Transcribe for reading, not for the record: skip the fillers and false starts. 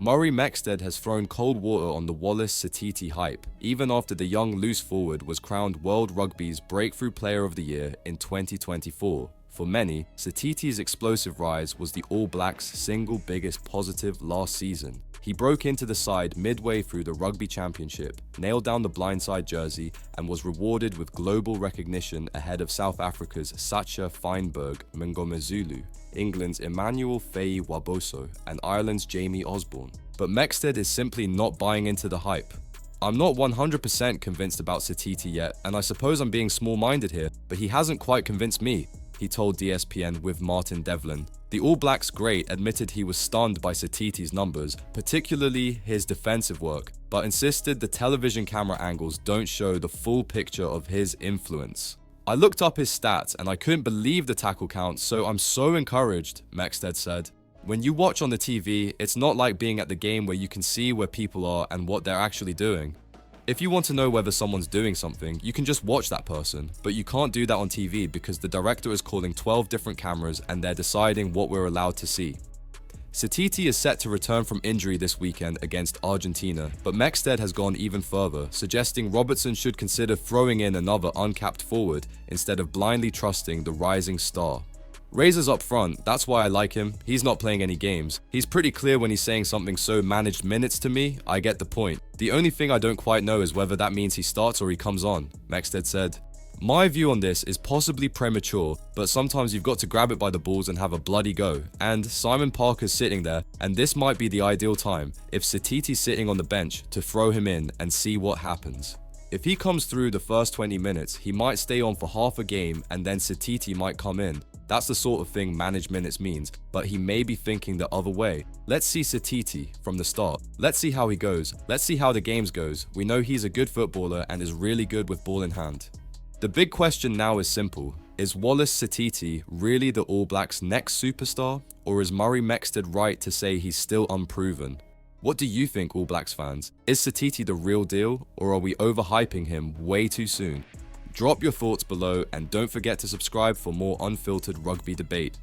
Murray Mexted has thrown cold water on the Wallace Sititi hype, even after the young loose forward was crowned World Rugby's Breakthrough Player of the Year in 2024. For many, Sititi's explosive rise was the All Blacks' single biggest positive last season. He broke into the side midway through the Rugby Championship, nailed down the blindside jersey, and was rewarded with global recognition ahead of South Africa's Sacha Feinberg Mngomezulu, England's Emmanuel Faye-Waboso, and Ireland's Jamie Osborne. But Mexted is simply not buying into the hype. I'm not 100% convinced about Sititi yet, and I suppose I'm being small-minded here, but he hasn't quite convinced me, he told ESPN with Martin Devlin. The All Blacks great admitted he was stunned by Sititi's numbers, particularly his defensive work, but insisted the television camera angles don't show the full picture of his influence. I looked up his stats and I couldn't believe the tackle count, so I'm so encouraged, Mexted said. When you watch on the TV, it's not like being at the game where you can see where people are and what they're actually doing. If you want to know whether someone's doing something, you can just watch that person, but you can't do that on TV because the director is calling 12 different cameras and they're deciding what we're allowed to see. Sititi is set to return from injury this weekend against Argentina, but Mexted has gone even further, suggesting Robertson should consider throwing in another uncapped forward instead of blindly trusting the rising star. Razor's up front, that's why I like him. He's not playing any games. He's pretty clear when he's saying something so managed minutes to me, I get the point. The only thing I don't quite know is whether that means he starts or he comes on, Mexted said. My view on this is possibly premature, but sometimes you've got to grab it by the balls and have a bloody go. And Simon Parker's sitting there, and this might be the ideal time, if Sititi's sitting on the bench, to throw him in and see what happens. If he comes through the first 20 minutes, he might stay on for half a game and then Sititi might come in. That's the sort of thing managed minutes means, but he may be thinking the other way. Let's see Sititi from the start. Let's see how he goes. Let's see how the games goes. We know he's a good footballer and is really good with ball in hand. The big question now is simple. Is Wallace Sititi really the All Blacks' next superstar, or is Murray Mexted right to say he's still unproven? What do you think, All Blacks fans? Is Sititi the real deal, or are we overhyping him way too soon? Drop your thoughts below and don't forget to subscribe for more unfiltered rugby debate.